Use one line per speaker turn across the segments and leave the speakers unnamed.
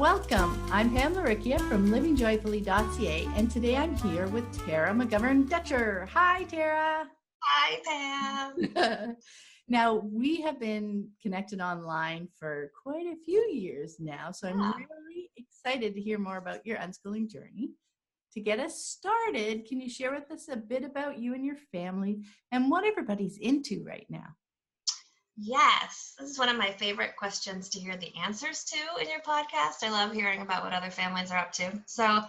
Welcome. I'm Pam Laricchia from livingjoyfully.ca, and today I'm here with Tara McGovern Dutcher. Hi, Tara.
Hi, Pam.
Now, we have been connected online for quite a few years now, so I'm really excited to hear more about your unschooling journey. To get us started, can you share with us a bit about you and your family and what everybody's into right now?
Yes, this is one of my favorite questions to hear the answers to in your podcast. I love hearing about what other families are up to. So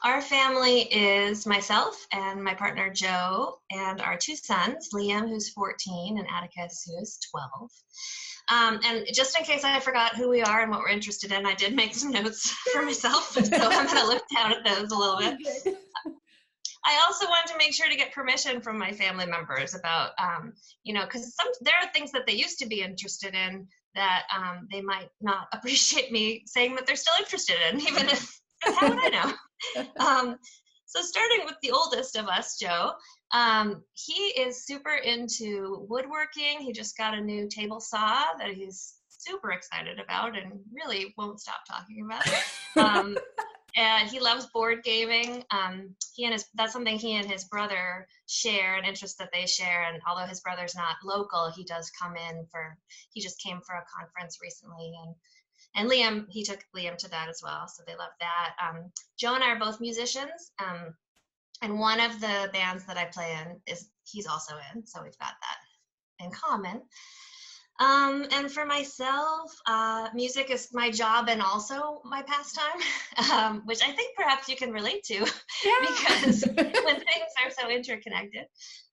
our family is myself and my partner, Joe, and our two sons, Liam, who's 14, and Atticus, who is 12. And just in case I forgot who we are and what we're interested in, I did make some notes for myself, so I'm going to look down at those a little bit. I also wanted to make sure to get permission from my family members about, because there are things that they used to be interested in that they might not appreciate me saying that they're still interested in, even if, how would I know? So starting with the oldest of us, Joe, he is super into woodworking. He just got a new table saw that he's super excited about and really won't stop talking about. And he loves board gaming. That's something he and his brother share, an interest that they share. And although his brother's not local, he does come in he just came for a conference recently. And Liam, he took Liam to that as well. So they love that. Joe and I are both musicians. And one of the bands that I play in he's also in. So we've got that in common. And for myself, music is my job and also my pastime, which I think perhaps you can relate to, because when things are so interconnected.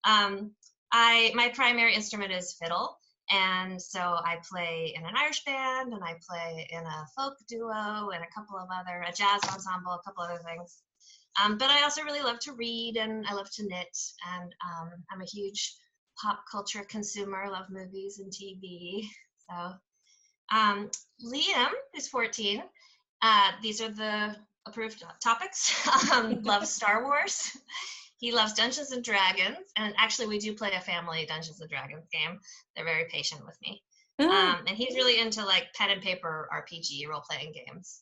My primary instrument is fiddle, and so I play in an Irish band, and I play in a folk duo, and a jazz ensemble, a couple other things. But I also really love to read, and I love to knit, and I'm a huge pop culture consumer. I love movies and TV. So Liam, who's 14, these are the approved topics, loves Star Wars. He loves Dungeons and Dragons, and actually we do play a family Dungeons and Dragons game. They're very patient with me. And he's really into like pen and paper RPG role-playing games,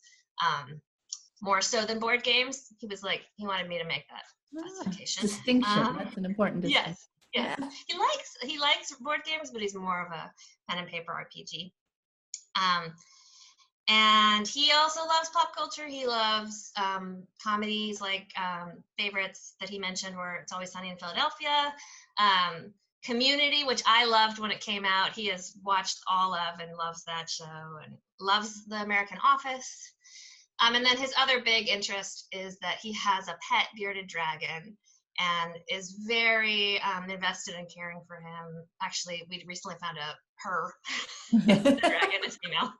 more so than board games. He wanted me to make that specification.
Distinction, that's an important distinction.
Yes. Yeah. He likes board games, but he's more of a pen and paper RPG. And he also loves pop culture. He loves comedies, like favorites that he mentioned were It's Always Sunny in Philadelphia, Community, which I loved when it came out. He has watched all of and loves that show, and loves The American Office. And then his other big interest is that he has a pet bearded dragon, and is very invested in caring for him. Actually, we recently found out the dragon is female.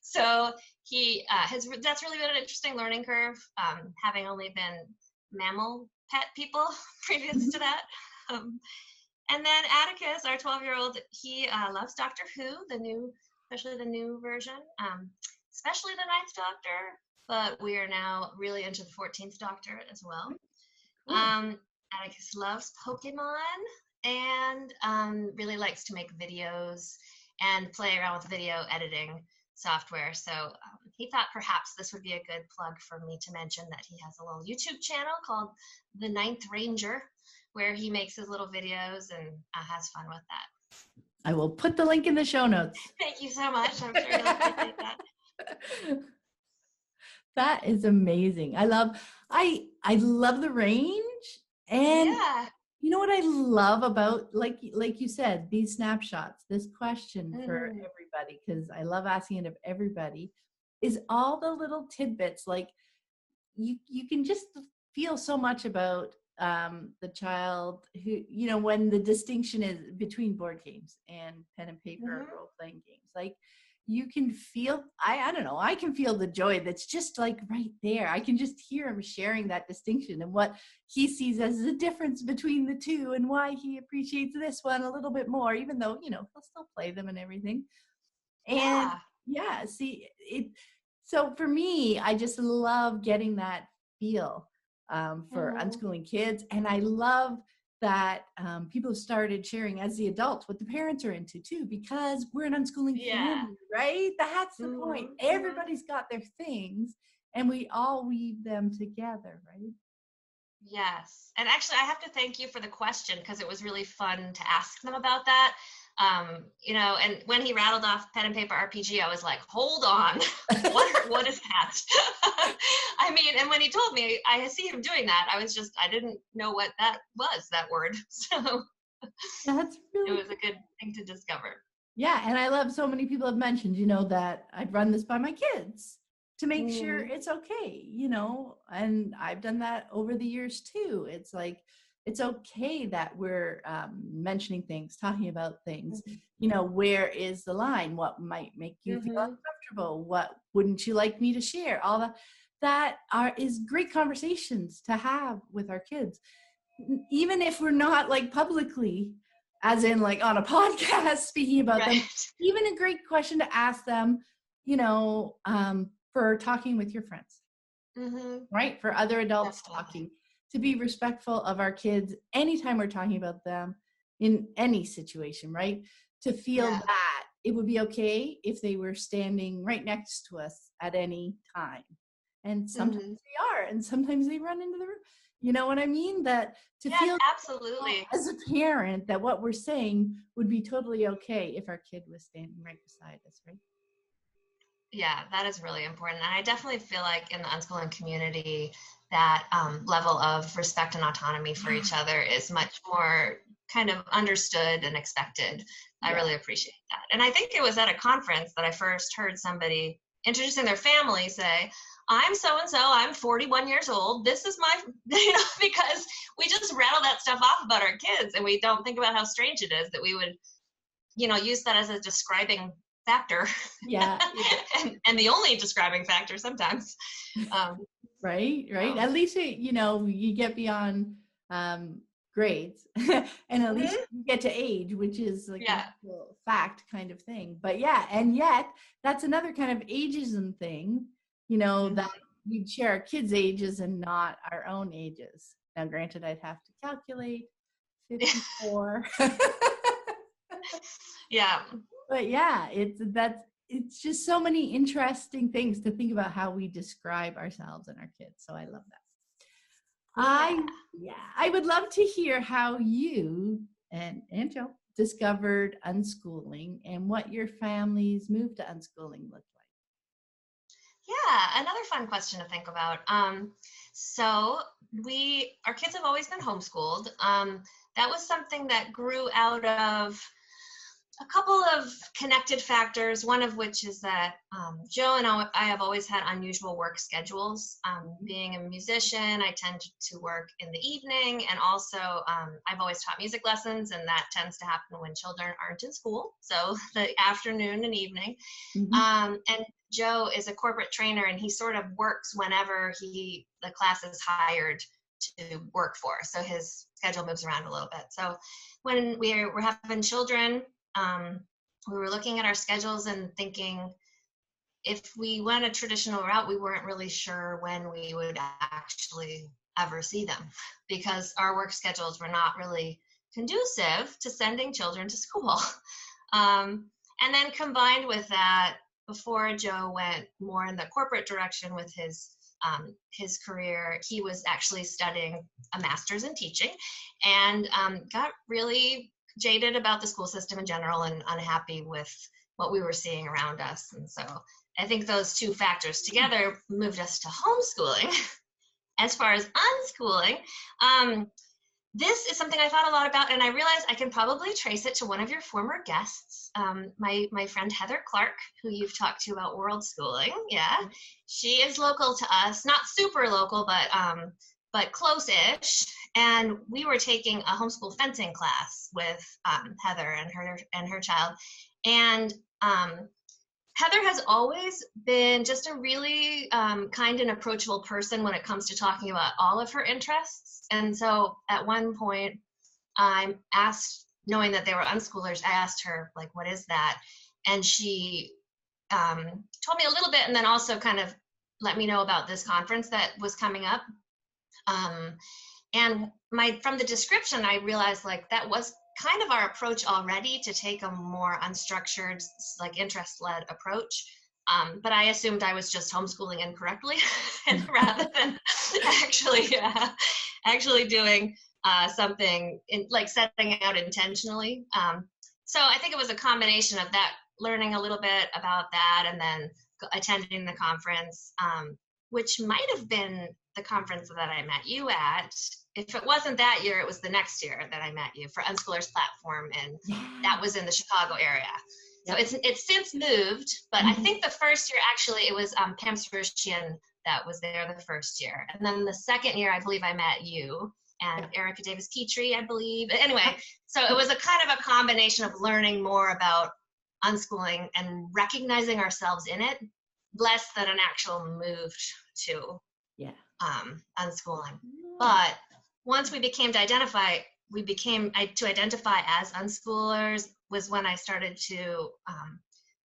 So that's really been an interesting learning curve, having only been mammal pet people previous to that. And then Atticus, our 12-year-old, he loves Doctor Who, especially the new version, especially the 9th Doctor, but we are now really into the 14th Doctor as well. Atticus loves Pokemon and really likes to make videos and play around with video editing software. So he thought perhaps this would be a good plug for me to mention that he has a little YouTube channel called The Ninth Ranger, where he makes his little videos and has fun with that.
I will put the link in the show notes.
Thank you so much. I'm sure you'll appreciate that.
That is amazing. I love the range, and you know what I love about, like you said, these snapshots, this question for everybody, because I love asking it of everybody, is all the little tidbits. Like you can just feel so much about the child who, when the distinction is between board games and pen and paper role-playing games. Like, you can feel, I don't know, I can feel the joy that's just like right there. I can just hear him sharing that distinction and what he sees as the difference between the two, and why he appreciates this one a little bit more, even though, he'll still play them and everything. And so for me, I just love getting that feel for unschooling kids. And I love that people have started sharing as the adults what the parents are into too, because we're an unschooling family, right? That's the point. Everybody's got their things and we all weave them together, right?
Yes. And actually, I have to thank you for the question, because it was really fun to ask them about that. And when he rattled off pen and paper RPG, I was like, hold on, what is that? I mean, and when he told me, I see him doing that, I didn't know what that was, that word. So
that's really,
it was a good thing to discover.
Yeah. And I love so many people have mentioned, that I'd run this by my kids to make sure it's okay, and I've done that over the years too. It's like, it's okay that we're mentioning things, talking about things, where is the line? What might make you feel uncomfortable? What wouldn't you like me to share? All that is great conversations to have with our kids, even if we're not like publicly, as in like on a podcast speaking about them. Even a great question to ask them, for talking with your friends, right? For other adults talking, to be respectful of our kids anytime we're talking about them in any situation, right? To feel that it would be okay if they were standing right next to us at any time. And sometimes they are, and sometimes they run into the room. You know what I mean? That to feel
absolutely
as a parent that what we're saying would be totally okay if our kid was standing right beside us, right?
Yeah, that is really important. And I definitely feel like in the unschooling community, that level of respect and autonomy for each other is much more kind of understood and expected. I really appreciate that. And I think it was at a conference that I first heard somebody introducing their family say, I'm so-and-so, I'm 41 years old. This is my, because we just rattle that stuff off about our kids, and we don't think about how strange it is that we would, use that as a describing factor. And the only describing factor sometimes.
Right. At least you get beyond grades, and at least you get to age, which is like a fact kind of thing. But and yet that's another kind of ageism thing, that we'd share our kids' ages and not our own ages. Now, granted, I'd have to calculate 54. But it's just so many interesting things to think about how we describe ourselves and our kids. So I love that. I would love to hear how you and Joe discovered unschooling and what your family's move to unschooling looked like.
Yeah, another fun question to think about. So our kids have always been homeschooled. That was something that grew out of a couple of connected factors, one of which is that Joe and I have always had unusual work schedules. Being a musician, I tend to work in the evening, and also I've always taught music lessons, and that tends to happen when children aren't in school, so the afternoon and evening. And Joe is a corporate trainer, and he sort of works whenever the class is hired to work for, so his schedule moves around a little bit. So when we're having children, we were looking at our schedules and thinking, if we went a traditional route, we weren't really sure when we would actually ever see them, because our work schedules were not really conducive to sending children to school. And then combined with that, before Joe went more in the corporate direction with his career, he was actually studying a master's in teaching, and got really jaded about the school system in general and unhappy with what we were seeing around us. And so I think those two factors together moved us to homeschooling. As far as unschooling, this is something I thought a lot about, and I realized I can probably trace it to one of your former guests, my friend Heather Clark, who you've talked to about world schooling. She is local to us, not super local, but close-ish. And we were taking a homeschool fencing class with Heather and her child. And Heather has always been just a really kind and approachable person when it comes to talking about all of her interests. And so at one point, I asked, knowing that they were unschoolers, I asked her, like, what is that? And she told me a little bit, and then also kind of let me know about this conference that was coming up. And from the description, I realized like that was kind of our approach already, to take a more unstructured, like interest-led approach. But I assumed I was just homeschooling incorrectly, and rather than actually doing something like setting out intentionally. So I think it was a combination of that, learning a little bit about that, and then attending the conference, which might have been the conference that I met you at. If it wasn't that year, it was the next year that I met you for Unschoolers Platform, and that was in the Chicago area. So it's since moved, but I think the first year, actually, it was Pam Srushian that was there the first year. And then the second year, I believe I met you and Erica Davis Petrie, I believe. Anyway, so it was a kind of a combination of learning more about unschooling and recognizing ourselves in it, less than an actual move to unschooling. But once we became to identify as unschoolers was when I started to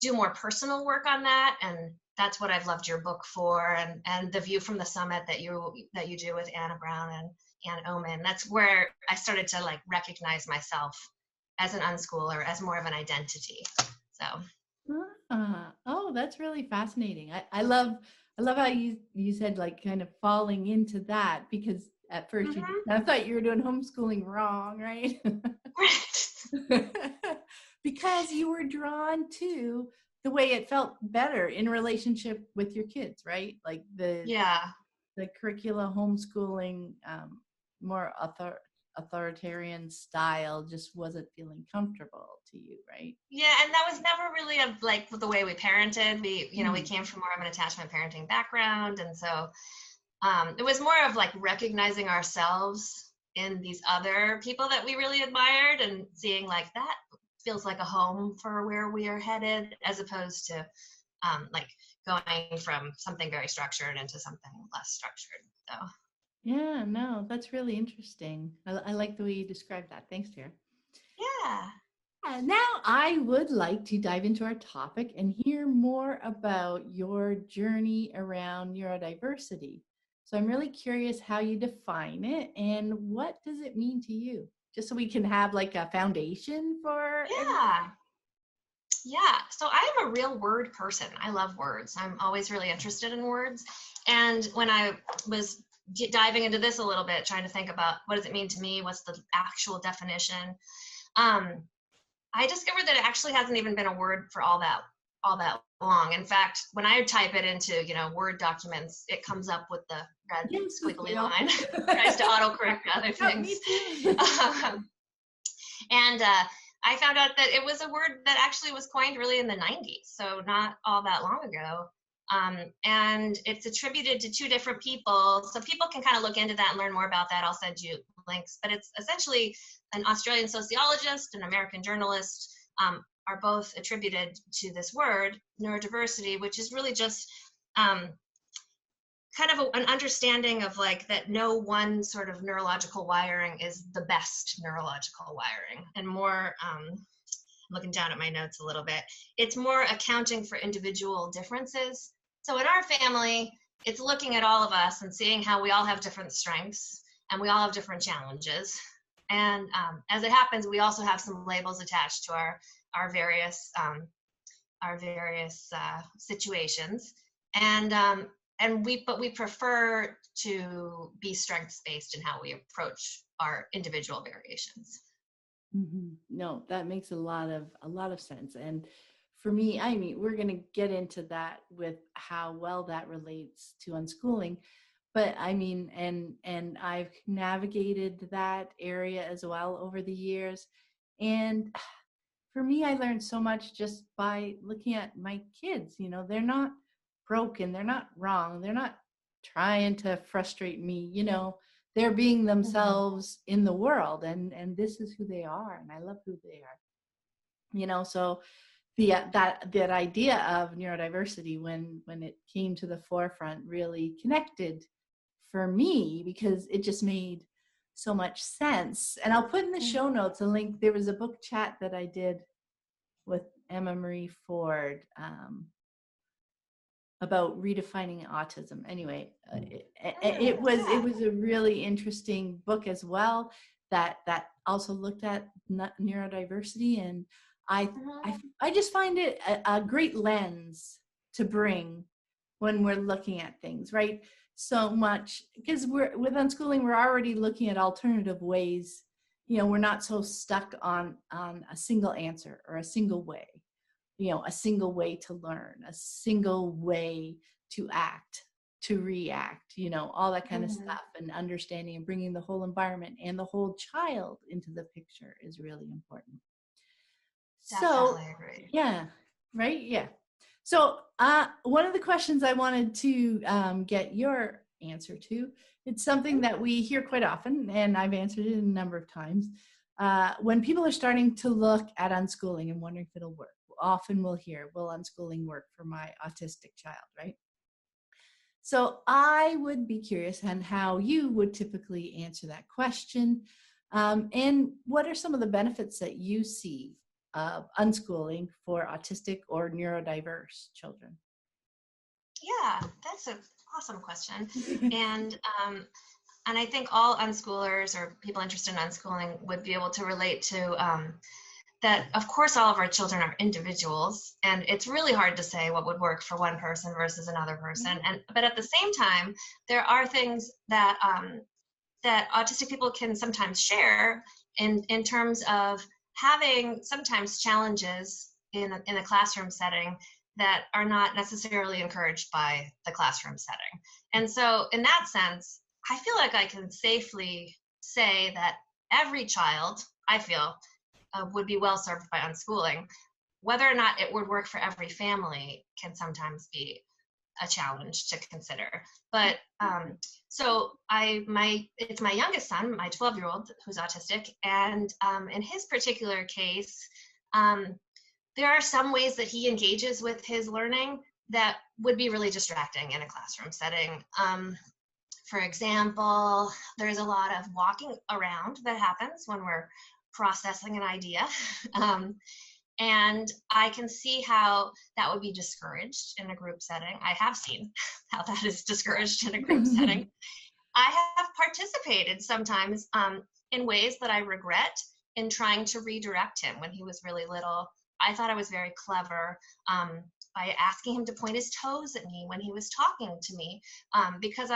do more personal work on that, and that's what I've loved your book for, and the View from the Summit that you do with Anna Brown and Ann Oman. That's where I started to like recognize myself as an unschooler, as more of an identity. So
oh, that's really fascinating. I love how you said like kind of falling into that, because at first I thought you were doing homeschooling wrong, right? Because you were drawn to the way it felt better in relationship with your kids, right? Like the curricula homeschooling, more authoritarian style just wasn't feeling comfortable to you, right?
Yeah, and that was never really like the way we parented. We we came from more of an attachment parenting background, and so it was more of like recognizing ourselves in these other people that we really admired, and seeing like that feels like a home for where we are headed, as opposed to like going from something very structured into something less structured. So
yeah, no, that's really interesting. I like the way you described that. Thanks, Tara.
Yeah.
Now I would like to dive into our topic and hear more about your journey around neurodiversity. So I'm really curious how you define it and what does it mean to you? Just so we can have like a foundation for everything.
Yeah, so I am a real word person. I love words. I'm always really interested in words. And when I was diving into this a little bit, trying to think about what does it mean to me, what's the actual definition, I discovered that it actually hasn't even been a word for all that long. In fact, when I type it into Word documents, it comes up with the red squiggly line. Tries to autocorrect other things. And I found out that it was a word that actually was coined really in the 90s, so not all that long ago. And it's attributed to two different people, so people can kind of look into that and learn more about that. I'll send you links, but it's essentially an Australian sociologist, an American journalist, are both attributed to this word, neurodiversity, which is really just kind of an understanding of like that no one sort of neurological wiring is the best neurological wiring, and more looking down at my notes a little bit, it's more accounting for individual differences. So in our family, it's looking at all of us and seeing how we all have different strengths and we all have different challenges. And as it happens, we also have some labels attached to our various situations. And we prefer to be strengths-based in how we approach our individual variations.
Mm-hmm. No, that makes a lot of sense. And for me, I mean, we're going to get into that with how well that relates to unschooling. But I mean, and I've navigated that area as well over the years. And for me, I learned so much just by looking at my kids. They're not broken. They're not wrong. They're not trying to frustrate me. They're being themselves in the world, and this is who they are, and I love who they are. So that idea of neurodiversity, when it came to the forefront, really connected for me, because it just made so much sense. And I'll put in the show notes a link. There was a book chat that I did with Emma Marie Ford about redefining autism. Anyway, it was a really interesting book as well that also looked at neurodiversity, and I just find it a great lens to bring when we're looking at things, right? So much, because with unschooling, we're already looking at alternative ways. We're not so stuck on a single answer or a single way, a single way to learn, a single way to act, to react, all that kind of stuff, and understanding and bringing the whole environment and the whole child into the picture is really important.
Definitely agree.
Yeah, right? Yeah. So one of the questions I wanted to get your answer to, it's something that we hear quite often, and I've answered it a number of times. When people are starting to look at unschooling and wondering if it'll work, often we'll hear, will unschooling work for my autistic child, right? So I would be curious on how you would typically answer that question. And what are some of the benefits that you see of unschooling for autistic or neurodiverse children?
Yeah, that's an awesome question. And I think all unschoolers or people interested in unschooling would be able to relate to that, of course, all of our children are individuals, and it's really hard to say what would work for one person versus another person. But at the same time, there are things that that autistic people can sometimes share in terms of having sometimes challenges in a classroom setting that are not necessarily encouraged by the classroom setting. And so in that sense, I feel like I can safely say that every child, I feel, would be well served by unschooling. Whether or not it would work for every family can sometimes be a challenge to consider. But so it's my youngest son, my 12-year-old, who's autistic, and in his particular case, there are some ways that he engages with his learning that would be really distracting in a classroom setting. For example, there's a lot of walking around that happens when we're processing an idea. And I can see how that would be discouraged in a group setting. I have seen how that is discouraged in a group setting. I have participated sometimes in ways that I regret in trying to redirect him when he was really little. I thought I was very clever by asking him to point his toes at me when he was talking to me because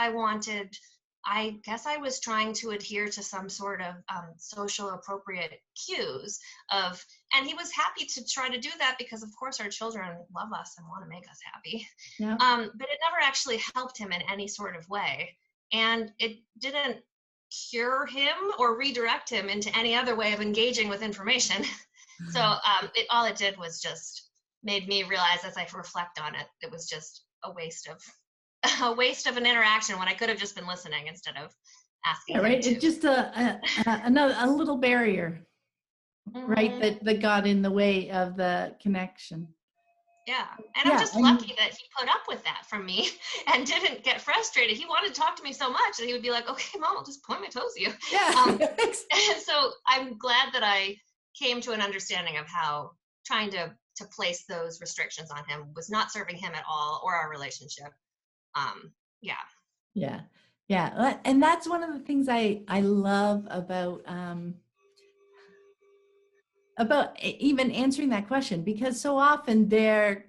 I guess I was trying to adhere to some sort of social appropriate cues and he was happy to try to do that because of course our children love us and want to make us happy. Yeah. But it never actually helped him in any sort of way. And it didn't cure him or redirect him into any other way of engaging with information. So all it did was just made me realize as I reflect on it, it was just a waste of an interaction when I could have just been listening instead of asking. Yeah,
right. It's just a little barrier, right? That got in the way of the connection.
Yeah, and I'm just lucky that he put up with that from me and didn't get frustrated. He wanted to talk to me so much that he would be like, "Okay, Mom, I'll just point my toes at you." Yeah. So I'm glad that I came to an understanding of how trying to place those restrictions on him was not serving him at all or our relationship.
Yeah. And that's one of the things I love about even answering that question, because so often they're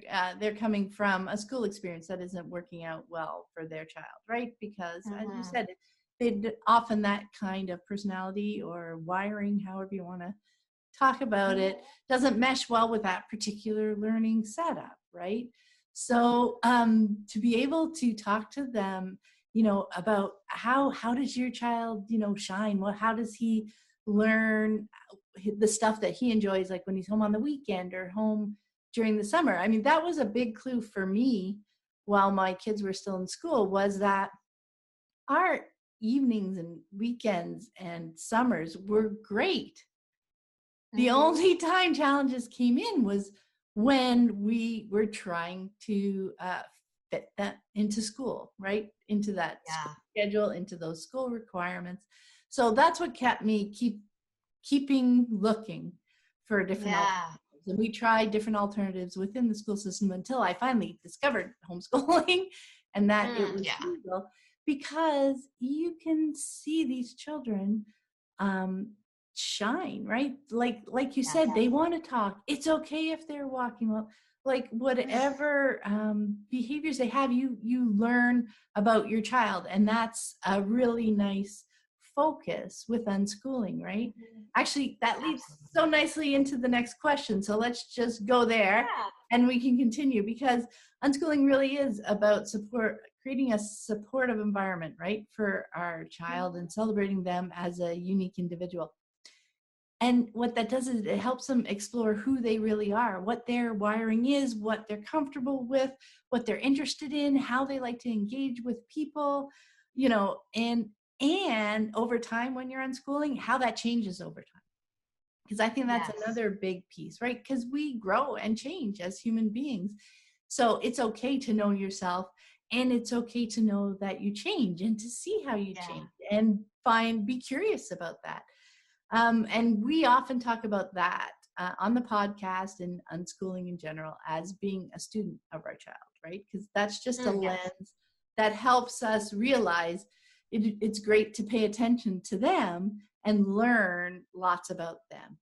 coming from a school experience that isn't working out well for their child, right? Because as you said, they often that kind of personality or wiring, however you want to talk about it, doesn't mesh well with that particular learning setup, right? So to be able to talk to them, about how does your child, shine? How does he learn the stuff that he enjoys, like when he's home on the weekend or home during the summer? I mean, that was a big clue for me while my kids were still in school, was that our evenings and weekends and summers were great. The only time challenges came in was when we were trying to fit that into school, right? Into that schedule, into those school requirements. So that's what kept me keeping looking for a different And we tried different alternatives within the school system until I finally discovered homeschooling and that it was legal, because you can see these children shine, right? Like you said, they want to talk. It's okay if they're walking well, like whatever behaviors they have, you learn about your child, and that's a really nice focus with unschooling, right? Actually, that leads so nicely into the next question, so let's just go there and we can continue, because unschooling really is about creating a supportive environment, right, for our child and celebrating them as a unique individual. And what that does is it helps them explore who they really are, what their wiring is, what they're comfortable with, what they're interested in, how they like to engage with people, and over time when you're unschooling, how that changes over time. Because I think that's another big piece, right? Because we grow and change as human beings. So it's okay to know yourself, and it's okay to know that you change and to see how you change and be curious about that. And we often talk about that on the podcast and unschooling in general as being a student of our child, right? Because that's just a lens that helps us realize it's great to pay attention to them and learn lots about them.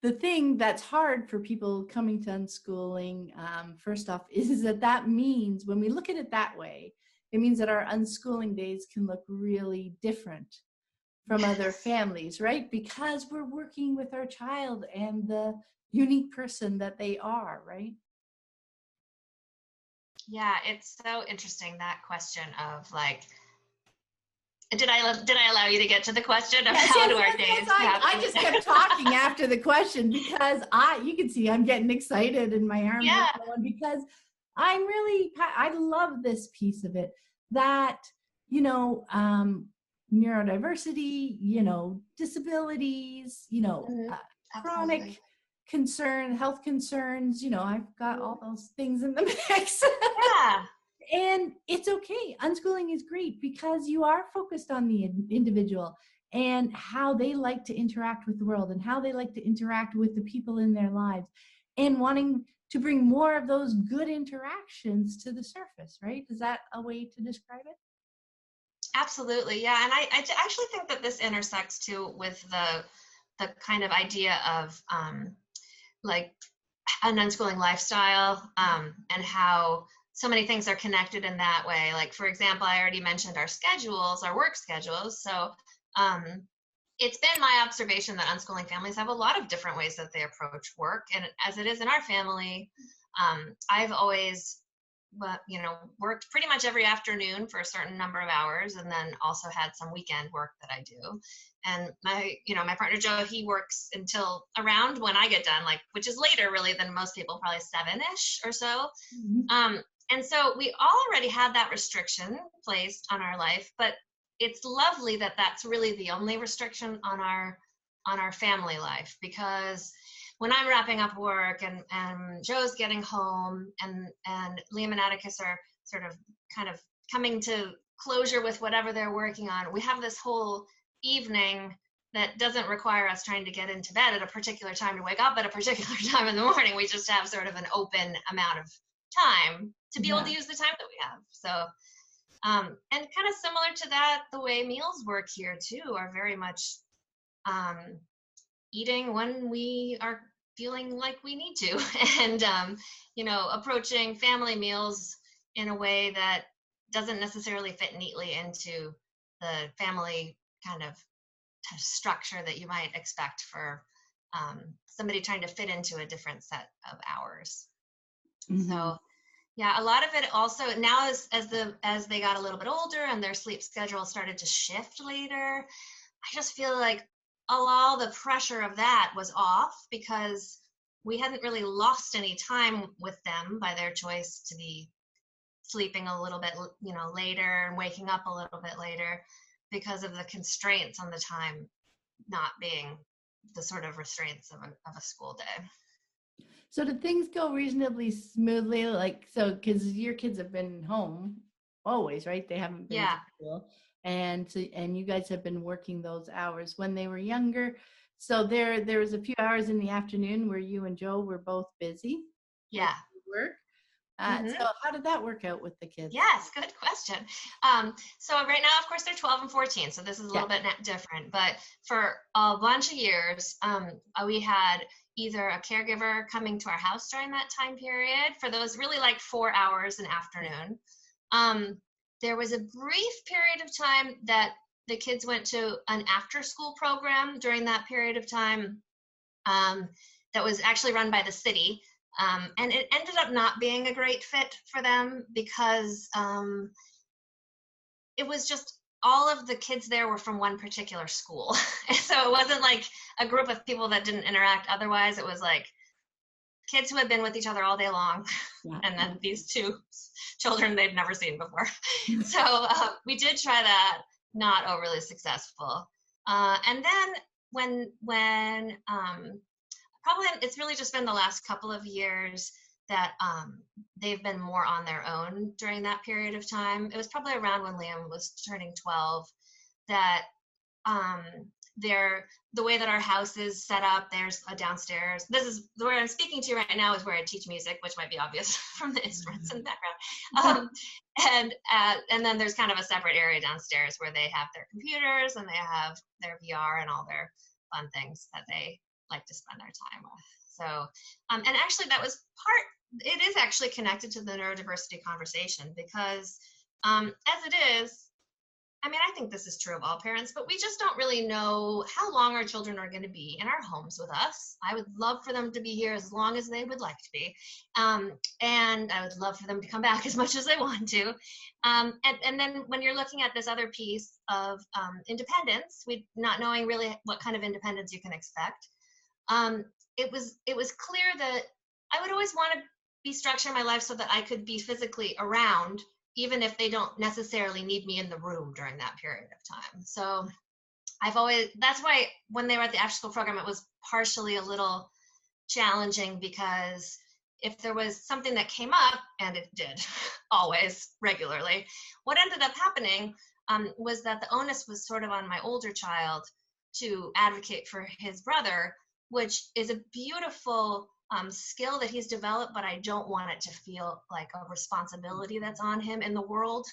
The thing that's hard for people coming to unschooling, first off, is that means when we look at it that way, it means that our unschooling days can look really different from other families, right? Because we're working with our child and the unique person that they are, right?
Yeah, it's so interesting, that question of like, did I allow you to get to the question of how do our days happen?
I just kept talking after the question because you can see I'm getting excited and my arms are going, because I love this piece of it, that, neurodiversity, disabilities, chronic health concerns, I've got all those things in the mix. And it's okay. Unschooling is great because you are focused on the individual and how they like to interact with the world and how they like to interact with the people in their lives, and wanting to bring more of those good interactions to the surface, right? Is that a way to describe it?
Absolutely, yeah. And I actually think that this intersects too with the kind of idea of like an unschooling lifestyle, and how so many things are connected in that way. Like, for example, I already mentioned our work schedules. So it's been my observation that unschooling families have a lot of different ways that they approach work. And as it is in our family, I've always worked pretty much every afternoon for a certain number of hours, and then also had some weekend work that I do. And my partner Joe, he works until around when I get done, like, which is later really than most people, probably 7-ish or so. And so we already had that restriction placed on our life, but it's lovely that that's really the only restriction on our family life, because when I'm wrapping up work and Joe's getting home and Liam and Atticus are sort of kind of coming to closure with whatever they're working on, we have this whole evening that doesn't require us trying to get into bed at a particular time to wake up at a particular time in the morning. We just have sort of an open amount of time to be able to use the time that we have. So, and kind of similar to that, the way meals work here too are very much eating when we are feeling like we need to, and approaching family meals in a way that doesn't necessarily fit neatly into the family kind of structure that you might expect for somebody trying to fit into a different set of hours. So yeah, a lot of it also now as they got a little bit older and their sleep schedule started to shift later, I just feel like all the pressure of that was off, because we hadn't really lost any time with them by their choice to be sleeping a little bit, later and waking up a little bit later, because of the constraints on the time not being the sort of restraints of a school day.
So did things go reasonably smoothly? Because your kids have been home always, right? They haven't been to school. And you guys have been working those hours when they were younger. So there was a few hours in the afternoon where you and Joe were both busy.
Yeah.
Work. So how did that work out with the kids?
Yes, good question. So right now, of course, they're 12 and 14, so this is a little bit different. But for a bunch of years, we had either a caregiver coming to our house during that time period for those really like 4 hours an afternoon. There was a brief period of time that the kids went to an after-school program during that period of time that was actually run by the city. And it ended up not being a great fit for them because it was just all of the kids there were from one particular school. So it wasn't like a group of people that didn't interact otherwise. It was like kids who had been with each other all day long, and then these two children they'd never seen before. So we did try that, not overly successful. And then when probably it's really just been the last couple of years that they've been more on their own during that period of time. It was probably around when Liam was turning 12 that the way that our house is set up, there's a downstairs. This is where I'm speaking to you right now is where I teach music, which might be obvious from the instruments in the background. And then there's kind of a separate area downstairs where they have their computers and they have their VR and all their fun things that they like to spend their time with. So, and actually it is actually connected to the neurodiversity conversation because as it is, I mean, I think this is true of all parents, but we just don't really know how long our children are going to be in our homes with us. I would love for them to be here as long as they would like to be. And I would love for them to come back as much as they want to. And then when you're looking at this other piece of independence, not knowing really what kind of independence you can expect, it was clear that I would always want to be structuring my life so that I could be physically around, even if they don't necessarily need me in the room during that period of time. So that's why when they were at the after school program, it was partially a little challenging because if there was something that came up, and it did always regularly, what ended up happening was that the onus was sort of on my older child to advocate for his brother, which is a beautiful skill that he's developed, but I don't want it to feel like a responsibility that's on him in the world.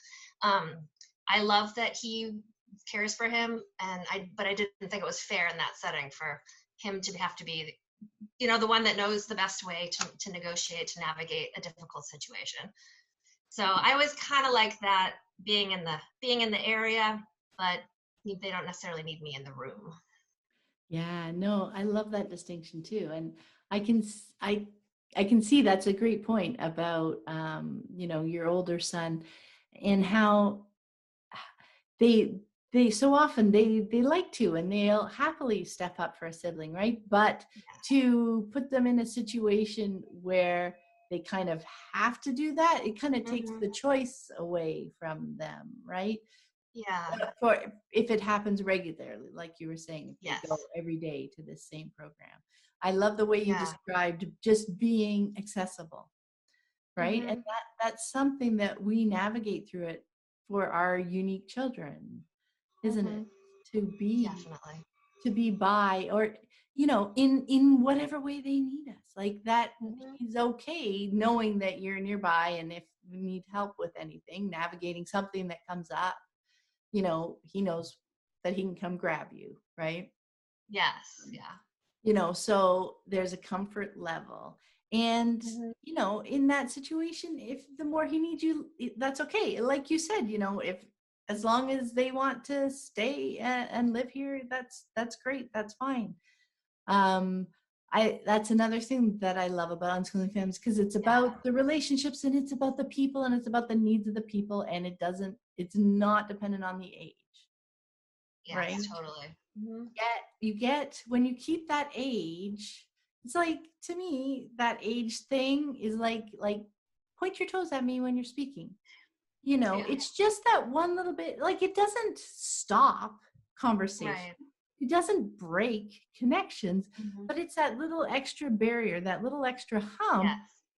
I love that he cares for him, but I didn't think it was fair in that setting for him to have to be, the one that knows the best way to negotiate, to navigate a difficult situation. So I was kind of like that, being in the area, but they don't necessarily need me in the room.
Yeah, no, I love that distinction too. And I can see that's a great point about, your older son and how they so often they like to, and they'll happily step up for a sibling, right? But to put them in a situation where they kind of have to do that, it kind of takes the choice away from them, right?
Yeah.
For if it happens regularly, like you were saying, if
yes.
they go every day to this same program. I love the way you described just being accessible, right? And that's something that we navigate through it for our unique children, isn't it?
Definitely.
To be by, or in whatever way they need us, like that. He's okay knowing that you're nearby, and if you need help with anything, navigating something that comes up, he knows that he can come grab you, right?
Yes. Yeah.
So there's a comfort level. And, in that situation, if the more he needs you, that's okay. Like you said, if as long as they want to stay and live here, that's great. That's fine. That's another thing that I love about Unschooling Families, because it's about the relationships, and it's about the people, and it's about the needs of the people, and it's not dependent on the age.
Yes,
right?
Totally.
You get when you keep that age, it's like, to me, that age thing is like point your toes at me when you're speaking. It's just that one little bit, like, it doesn't stop conversation. Right. It doesn't break connections, but it's that little extra barrier, that little extra hump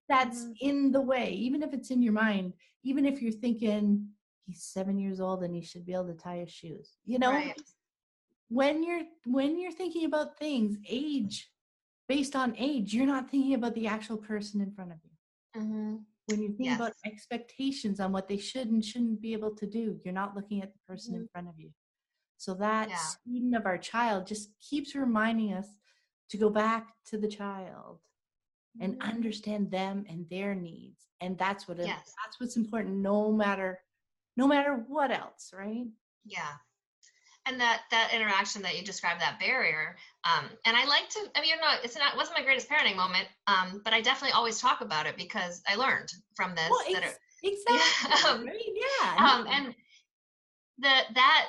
that's in the way, even if it's in your mind, even if you're thinking he's 7 years old and he should be able to tie his shoes,
Right.
when you're thinking about things, based on age, you're not thinking about the actual person in front of you.
Mm-hmm.
When you're thinking about expectations on what they should and shouldn't be able to do, you're not looking at the person in front of you. So that student of our child just keeps reminding us to go back to the child and understand them and their needs. And that's what's important, no matter what else, right?
Yeah. And that interaction that you described, that barrier, and I like to, I mean, it wasn't my greatest parenting moment, but I definitely always talk about it because I learned from this.
Well, exactly. Right?
And that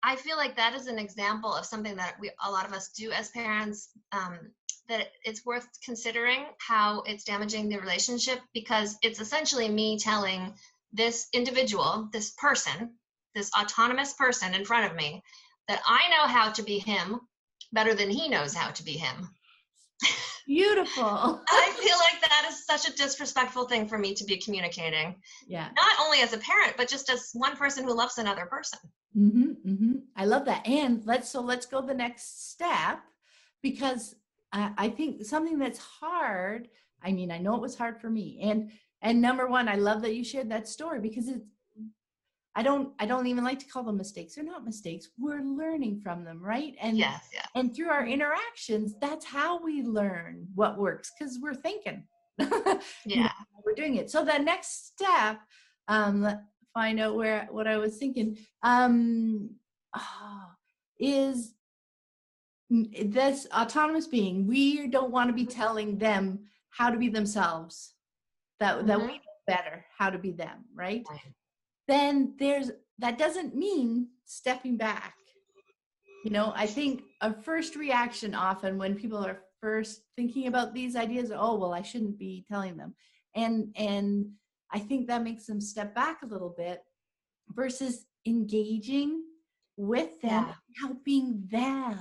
I feel like that is an example of something that a lot of us do as parents, that it's worth considering how it's damaging the relationship, because it's essentially me telling this individual, this person, this autonomous person in front of me, that I know how to be him better than he knows how to be him.
Beautiful.
I feel like that is such a disrespectful thing for me to be communicating.
Yeah.
Not only as a parent, but just as one person who loves another person.
I love that. And let's go the next step, because I think something that's hard. I mean, I know it was hard for me. And number one, I love that you shared that story, because I don't even like to call them mistakes. They're not mistakes. We're learning from them, right? And and through our interactions, that's how we learn what works, because we're thinking. We're doing it. So the next step, find out what I was thinking, is this autonomous being. We don't want to be telling them how to be themselves, that we know better how to be them, right? Then that doesn't mean stepping back. I think a first reaction often when people are first thinking about these ideas, oh, well, I shouldn't be telling them. And I think that makes them step back a little bit versus engaging with them, helping them.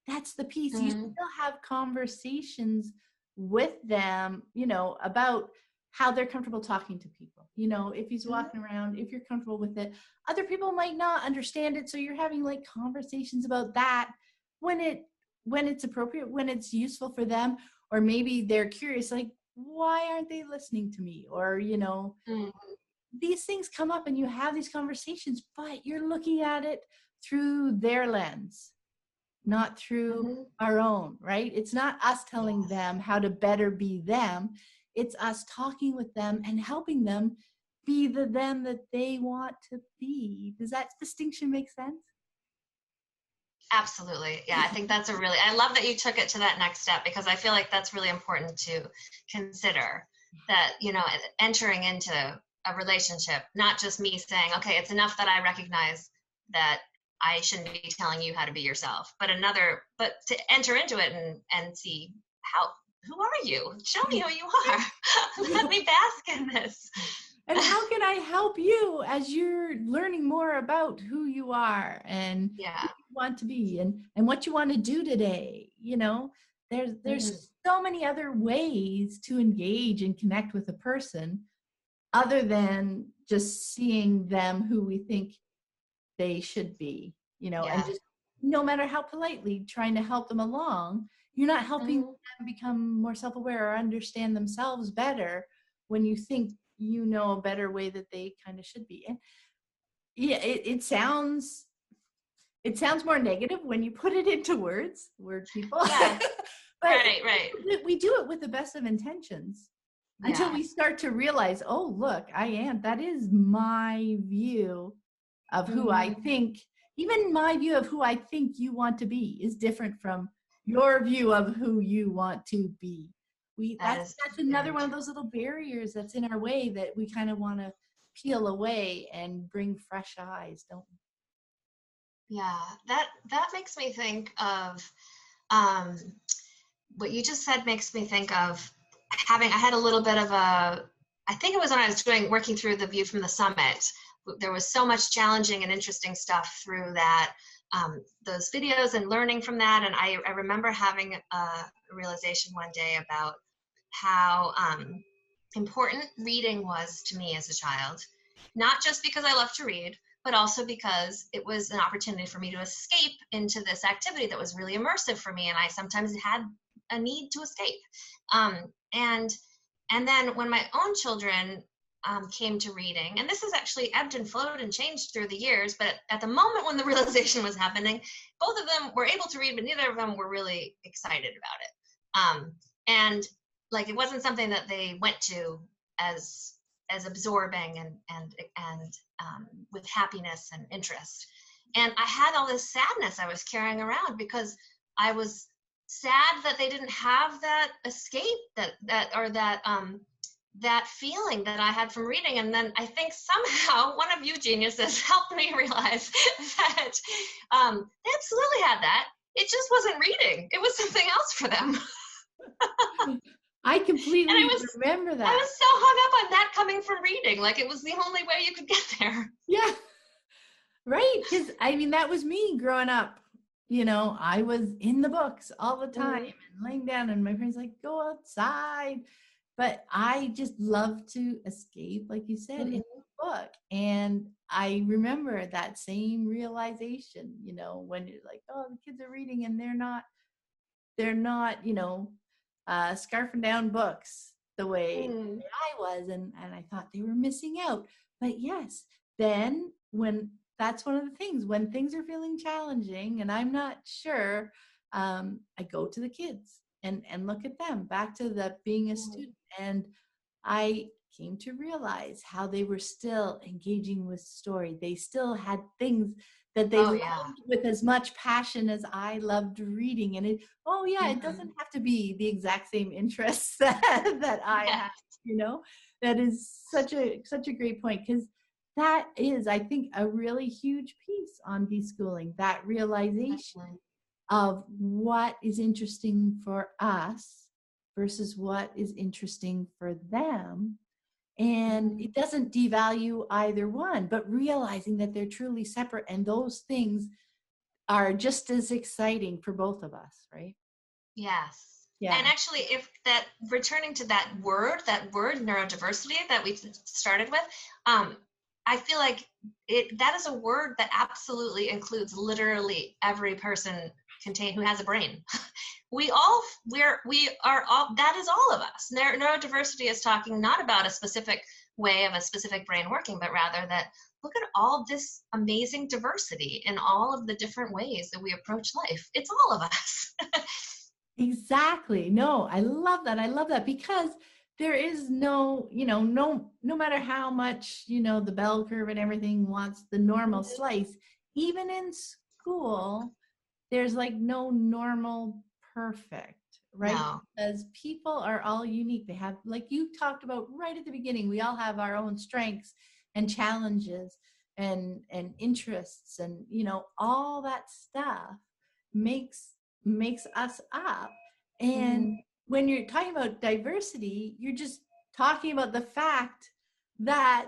That's the piece. You still have conversations with them, about how they're comfortable talking to people. If he's walking around, if you're comfortable with it, other people might not understand it. So you're having like conversations about that when it's appropriate, when it's useful for them, or maybe they're curious, like, why aren't they listening to me? Or, these things come up and you have these conversations, but you're looking at it through their lens, not through our own, right? It's not us telling them how to better be them. It's us talking with them and helping them be the them that they want to be. Does that distinction make sense?
Absolutely. Yeah, I think that's I love that you took it to that next step, because I feel like that's really important to consider, that, entering into a relationship, not just me saying, okay, it's enough that I recognize that I shouldn't be telling you how to be yourself, but to enter into it and see who are you? Show me who you are. Let me bask in this.
And how can I help you as you're learning more about who you are and who you want to be and what you want to do today? There's so many other ways to engage and connect with a person other than just seeing them who we think they should be, and just no matter how politely trying to help them along, you're not helping them become more self-aware or understand themselves better when you think a better way that they kind of should be. And it sounds more negative when you put it into words, word people.
Yes.
But
right.
We do it with the best of intentions until we start to realize, oh, look, that is my view of who I think. Even my view of who I think you want to be is different from your view of who you want to be. That's another one of those little barriers that's in our way that we kind of want to peel away and bring fresh eyes, don't we?
Yeah, that makes me think of what you just said. Makes me think of I had a little bit of I think it was when I was working through the View from the Summit. There was so much challenging and interesting stuff through that, those videos and learning from that. And I remember having a realization one day about how important reading was to me as a child, not just because I love to read, but also because it was an opportunity for me to escape into this activity that was really immersive for me. And I sometimes had a need to escape. And then when my own children came to reading, and this has actually ebbed and flowed and changed through the years, but at the moment when the realization was happening, both of them were able to read, but neither of them were really excited about it. And like, it wasn't something that they went to as absorbing and with happiness and interest. And I had all this sadness I was carrying around because I was sad that they didn't have that escape, that feeling that I had from reading. And then I think somehow one of you geniuses helped me realize that they absolutely had that. It just wasn't reading. It was something else for them.
I completely remember that.
I was so hung up on that coming from reading. Like, it was the only way you could get there.
Yeah. Right. Because I mean, that was me growing up. You know, I was in the books all the time and laying down, and my parents like, go outside. But I just love to escape, like you said, in the book. And I remember that same realization, you know, when you're like, oh, the kids are reading and they're not, you know, scarfing down books the way I was. And I thought they were missing out. But yes, then when that's one of the things, when things are feeling challenging and I'm not sure, I go to the kids and look at them, back to the being a student. And I came to realize how they were still engaging with story. They still had things that they loved with as much passion as I loved reading. And it doesn't have to be the exact same interests that I have, you know. That is such a great point, because that is, I think, a really huge piece on deschooling, that realization of what is interesting for us versus what is interesting for them. And it doesn't devalue either one, but realizing that they're truly separate, and those things are just as exciting for both of us, right?
Yes.
Yeah.
And actually, if that, returning to that word neurodiversity that we started with, I feel like that is a word that absolutely includes literally every person who has a brain. We are all, that is all of us. Neurodiversity is talking not about a specific way of a specific brain working, but rather that look at all this amazing diversity in all of the different ways that we approach life. It's all of us.
Exactly. No, I love that. I love that, because there is no matter how much, the bell curve and everything wants the normal slice, even in school, there's like no normal perfect, right?
No.
Because people are all unique. They have, like you talked about right at the beginning, we all have our own strengths and challenges and interests, and all that stuff makes us up. And when you're talking about diversity, you're just talking about the fact that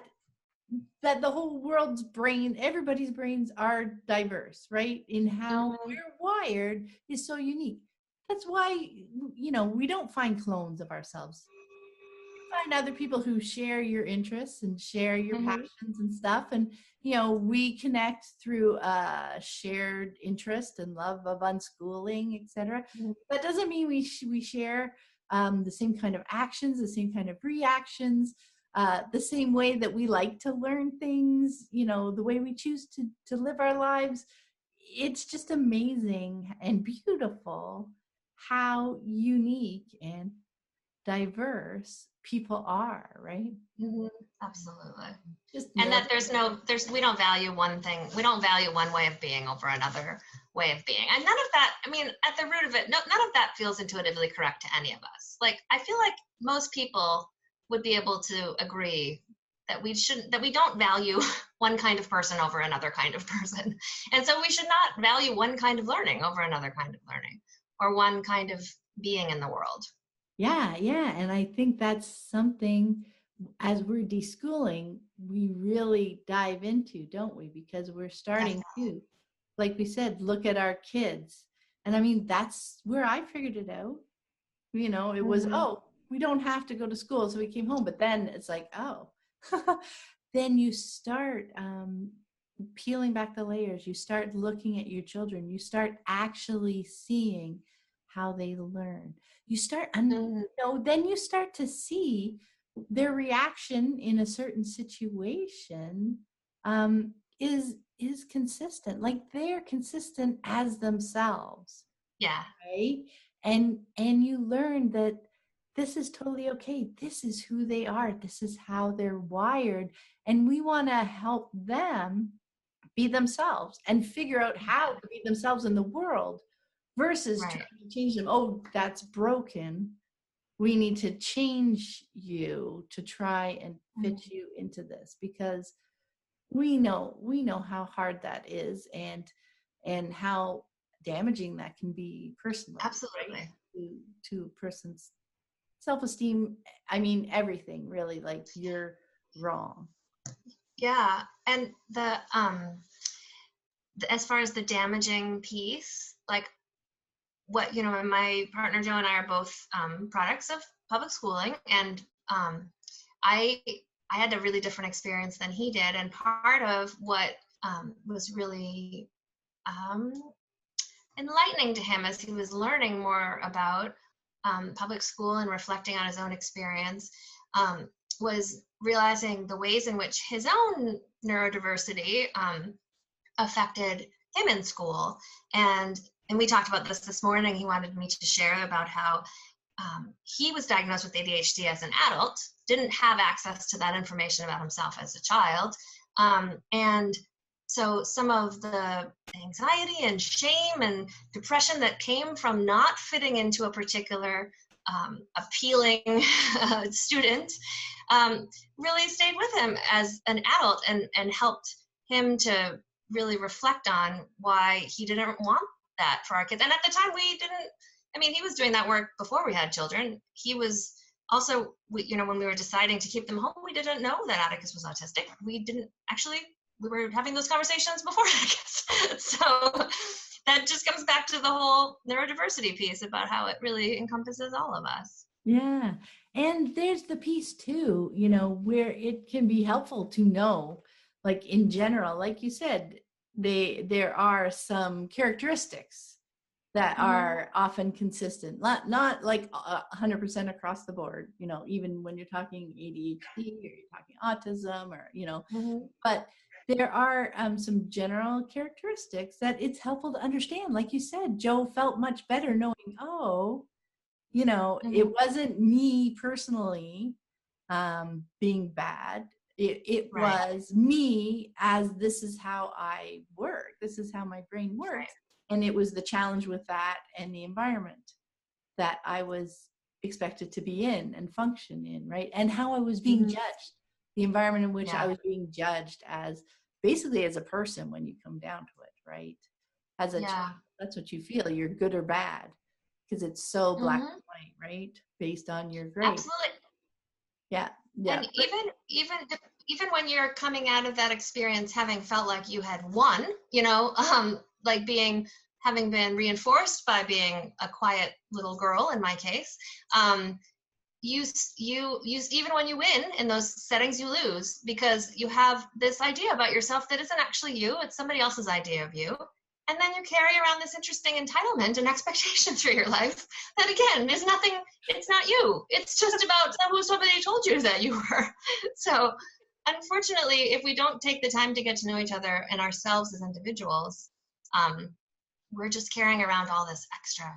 the whole world's brain, everybody's brains are diverse, right? In how we're wired is so unique. That's why, we don't find clones of ourselves. We find other people who share your interests and share your passions and stuff. And, we connect through shared interest and love of unschooling, etc. That doesn't mean we share the same kind of actions, the same kind of reactions, the same way that we like to learn things, the way we choose to live our lives. It's just amazing and beautiful how unique and diverse people are, right?
Absolutely. And that we don't value one thing. We don't value one way of being over another way of being. And none of that, I mean, at the root of it, none of that feels intuitively correct to any of us. Like, I feel like most people would be able to agree that we don't value one kind of person over another kind of person. And so we should not value one kind of learning over another kind of learning, or one kind of being in the world.
Yeah. And I think that's something, as we're deschooling, we really dive into, don't we? Because we're starting to, like we said, look at our kids. And I mean, that's where I figured it out. It was, we don't have to go to school, so we came home. But then it's like, then you start peeling back the layers, you start looking at your children, you start actually seeing how they learn. You start, then you start to see their reaction in a certain situation is consistent. Like they're consistent as themselves.
Yeah.
Right. And you learn that this is totally okay. This is who they are. This is how they're wired. And we want to help them be themselves and figure out how to be themselves in the world versus trying to change them. Oh, that's broken. We need to change you to try and fit you into this, because we know how hard that is and how damaging that can be personally.
Absolutely.
Right? To a person's self-esteem. I mean, everything really, like you're wrong.
Yeah. And the as far as the damaging piece, like what, my partner Joe and I are both products of public schooling, and I had a really different experience than he did, and part of what was really enlightening to him as he was learning more about public school and reflecting on his own experience was realizing the ways in which his own neurodiversity affected him in school. And we talked about this morning. He wanted me to share about how he was diagnosed with ADHD as an adult, didn't have access to that information about himself as a child. And so some of the anxiety and shame and depression that came from not fitting into a particular appealing student really stayed with him as an adult and helped him to really reflect on why he didn't want that for our kids. And at the time he was doing that work before we had children. He was also, when we were deciding to keep them home, we didn't know that Atticus was autistic. We were having those conversations before Atticus. So that just comes back to the whole neurodiversity piece about how it really encompasses all of us.
Yeah. And there's the piece too, where it can be helpful to know, like in general, like you said, there are some characteristics that are often consistent, not like 100% across the board, even when you're talking ADHD or you're talking autism or, but there are some general characteristics that it's helpful to understand. Like you said, Joe felt much better knowing, it wasn't me personally being bad. It was me, as this is how I work. This is how my brain works. Right. And it was the challenge with that and the environment that I was expected to be in and function in, right? And how I was being judged, the environment in which I was being judged as basically as a person when you come down to it, right? As a child, that's what you feel. You're good or bad because it's so black and white, right? Based on your grade.
Absolutely.
Yeah.
And even when you're coming out of that experience having felt like you had won, like having been reinforced by being a quiet little girl in my case, you even when you win in those settings, you lose because you have this idea about yourself that isn't actually you, it's somebody else's idea of you. And then you carry around this interesting entitlement and expectations for your life that, again, is nothing, it's not you. It's just about who somebody told you that you were. So unfortunately, if we don't take the time to get to know each other and ourselves as individuals, we're just carrying around all this extra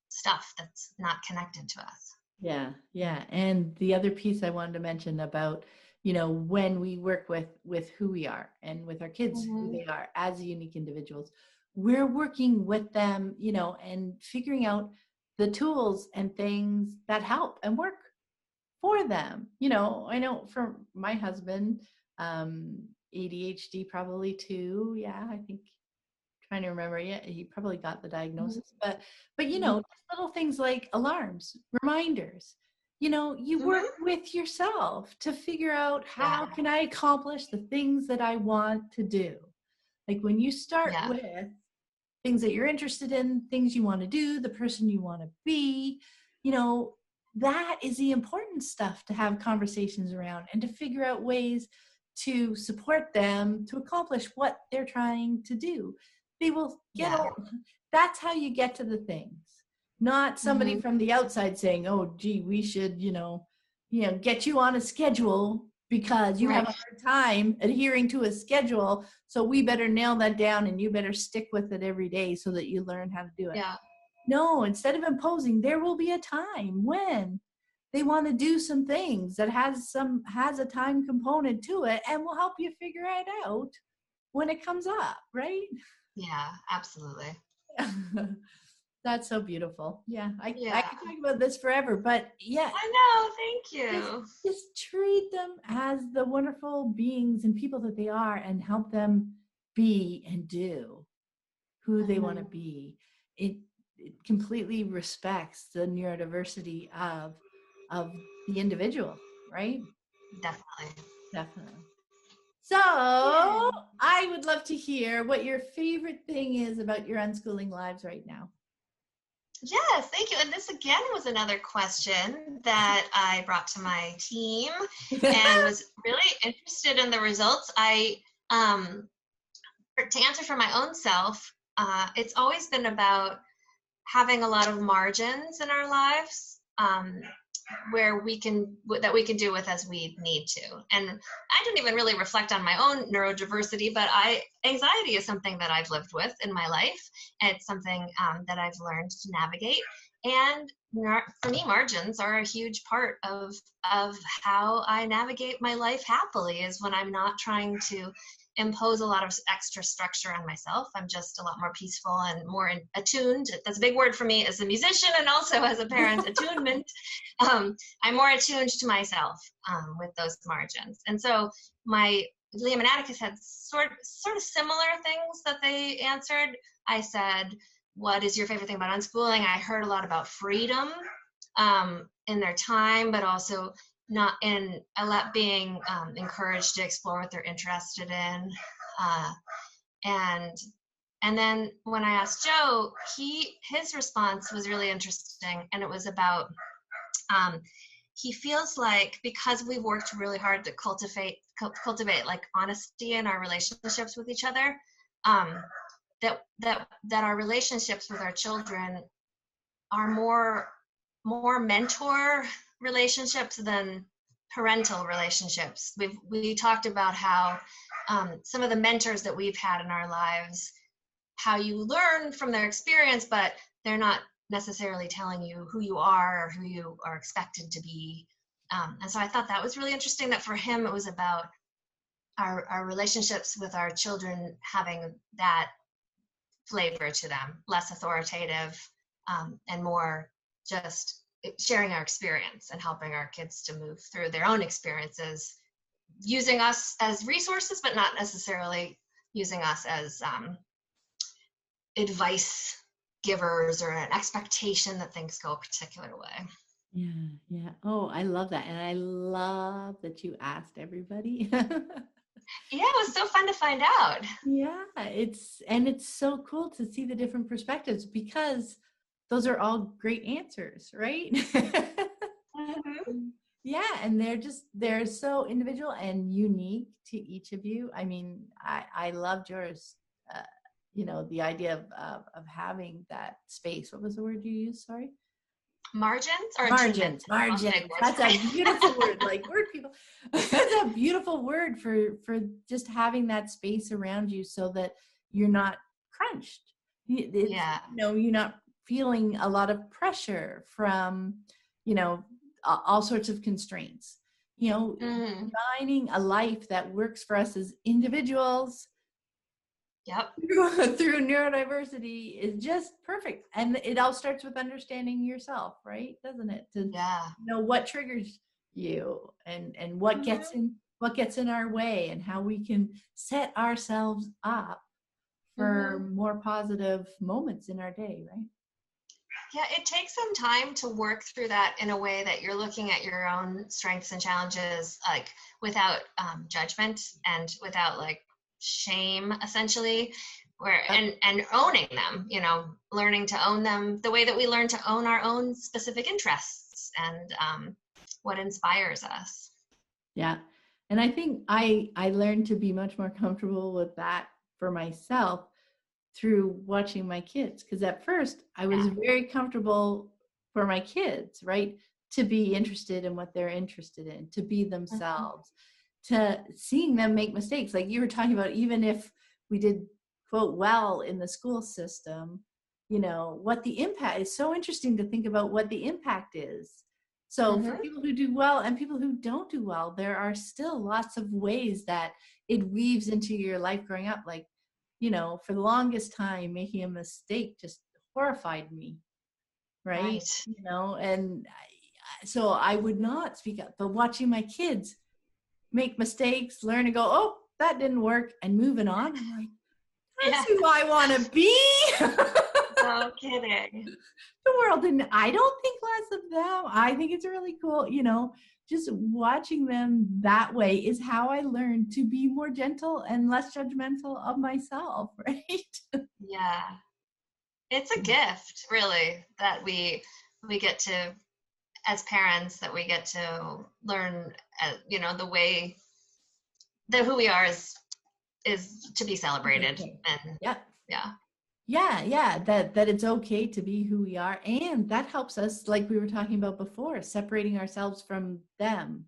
stuff that's not connected to us.
Yeah. Yeah. And the other piece I wanted to mention about, when we work with who we are and with our kids, who they are as unique individuals, we're working with them, and figuring out the tools and things that help and work for them. I know for my husband, ADHD probably too. Yeah, I think, trying to remember. Yeah, he probably got the diagnosis, but just little things like alarms, reminders. You work with yourself to figure out how can I accomplish the things that I want to do. Like when you start with things that you're interested in, things you want to do, the person you want to be, that is the important stuff to have conversations around and to figure out ways to support them to accomplish what they're trying to do. They will get that's how you get to the things, not somebody from the outside saying, oh, gee, we should, get you on a schedule because you have a hard time adhering to a schedule. So we better nail that down and you better stick with it every day so that you learn how to do it.
Yeah.
No, instead of imposing, there will be a time when they want to do some things that has a time component to it, and will help you figure it out when it comes up, right?
Yeah, absolutely.
That's so beautiful. Yeah, I could talk about this forever, but yeah.
I know, thank you.
Just treat them as the wonderful beings and people that they are, and help them be and do who they want to be. It completely respects the neurodiversity of the individual, right? Definitely. So I would love to hear what your favorite thing is about your unschooling lives right now.
Yes, thank you. And this again was another question that I brought to my team and was really interested in the results. To answer for my own self, it's always been about having a lot of margins in our lives, where we can do with as we need to. And I didn't even really reflect on my own neurodiversity, but anxiety is something that I've lived with in my life. It's something that I've learned to navigate. And for me, margins are a huge part of how I navigate my life happily, is when I'm not trying to impose a lot of extra structure on myself. I'm just a lot more peaceful and more attuned. That's a big word for me as a musician and also as a parent. Attunement. I'm more attuned to myself with those margins. And so Liam and Atticus had sort of similar things that they answered. I said, what is your favorite thing about unschooling? I heard a lot about freedom in their time, but also not in a lot being encouraged to explore what they're interested in. And then when I asked Joe, his response was really interesting. And it was about, he feels like because we've worked really hard to cultivate like honesty in our relationships with each other, that our relationships with our children are more mentor relationships than parental relationships. We talked about how some of the mentors that we've had in our lives, how you learn from their experience, but they're not necessarily telling you who you are or who you are expected to be. And so I thought that was really interesting, that for him it was about our relationships with our children having that flavor to them, less authoritative, and more just sharing our experience and helping our kids to move through their own experiences, using us as resources, but not necessarily using us as advice givers or an expectation that things go a particular way.
Yeah. Oh, I love that. And I love that you asked everybody.
Yeah, it was so fun to find out.
Yeah, it's so cool to see the different perspectives, because those are all great answers, right? Yeah, and they're so individual and unique to each of you. I mean, I loved yours. The idea of having that space. What was the word you used? Sorry.
Margins.
That's a beautiful word. Like word people. That's a beautiful word for just having that space around you, so that you're not crunched. You're not feeling a lot of pressure from, all sorts of constraints. Designing a life that works for us as individuals.
Yep.
Through neurodiversity is just perfect. And it all starts with understanding yourself, right? Doesn't it? To know what triggers you and what gets in our way, and how we can set ourselves up for more positive moments in our day, right?
Yeah, it takes some time to work through that in a way that you're looking at your own strengths and challenges, like without judgment and without like shame, essentially, and owning them, learning to own them the way that we learn to own our own specific interests and what inspires us.
Yeah. And I think I learned to be much more comfortable with that for myself through watching my kids. Because at first I was very comfortable for my kids, right? To be interested in what they're interested in, to be themselves, to seeing them make mistakes. Like you were talking about, even if we did quote well in the school system, you know, what the impact is. So interesting to think about what the impact is. So for people who do well and people who don't do well, there are still lots of ways that it weaves into your life growing up. Like, you know, for the longest time, making a mistake just horrified me, right? You know, and so I would not speak up, but watching my kids make mistakes, learn and go, oh, that didn't work, and moving on, I'm like, that's who I want to be.
No kidding.
The world, and I don't think less of them. I think it's really cool, you know, just watching them that way is how I learned to be more gentle and less judgmental of myself, right?
Yeah. It's a gift, really, that we get to, as parents, that we get to learn, you know, the way that who we are is to be celebrated. And
that it's okay to be who we are, and that helps us, like we were talking about before, separating ourselves from them,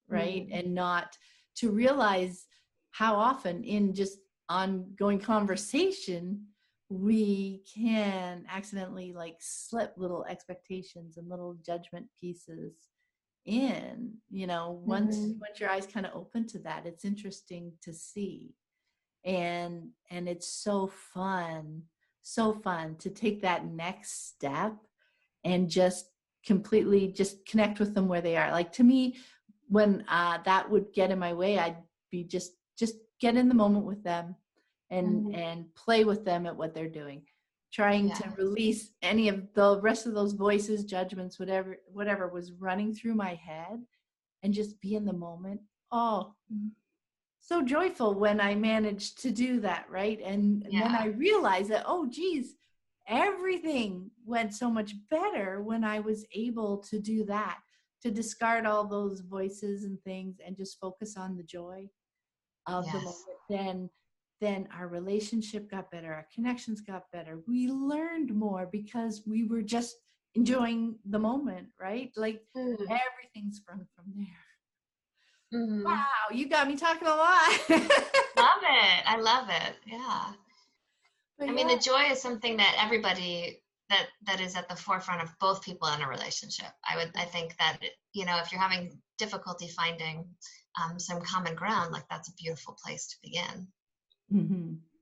right? And not to realize how often in just ongoing conversation we can accidentally like slip little expectations and little judgment pieces in, you know, once your eyes kind of open to that, it's interesting to see. And it's so fun to take that next step and just completely just connect with them where they are. Like to me, when that would get in my way, I'd be just get in the moment with them and play with them at what they're doing, trying to release any of the rest of those voices, judgments, whatever was running through my head, and just be in the moment. Oh, so joyful when I managed to do that, right? And then I realized that, oh, geez, everything went so much better when I was able to do that, to discard all those voices and things and just focus on the joy of the moment. Then our relationship got better, our connections got better. We learned more because we were just enjoying the moment, right? Like everything sprung from there. Wow, you got me talking a lot.
Love it. I love it. Yeah. But I mean, the joy is something that everybody that is at the forefront of both people in a relationship. I think that, you know, if you're having difficulty finding some common ground, like that's a beautiful place to begin.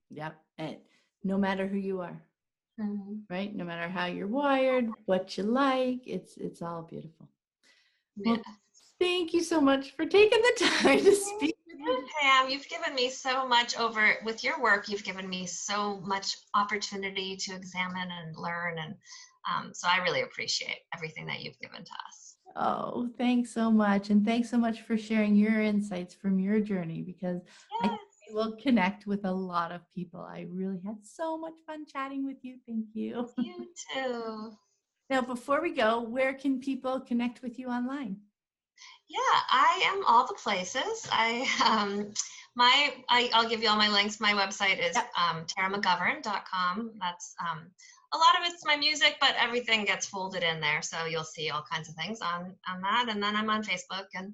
Yep. And no matter who you are, right? No matter how you're wired, what you like, it's all beautiful. Well, thank you so much for taking the time to speak with me.
Pam, you've given me so much with your work. You've given me so much opportunity to examine and learn. And so I really appreciate everything that you've given to us.
Oh, thanks so much. And thanks so much for sharing your insights from your journey, because I think we will connect with a lot of people. I really had so much fun chatting with you. Thank you.
You too.
Now, before we go, where can people connect with you online?
Yeah, I am all the places. I'll give you all my links. My website is McGovern.com. That's a lot of it's my music, but everything gets folded in there, so you'll see all kinds of things on that. And then I'm on Facebook and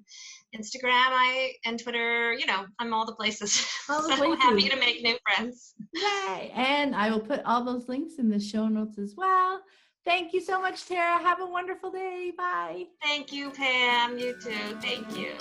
Instagram, and Twitter. You know, I'm all the places. So happy to make new friends.
Yay! And I will put all those links in the show notes as well. Thank you so much, Tara. Have a wonderful day. Bye.
Thank you, Pam. You too. Thank you.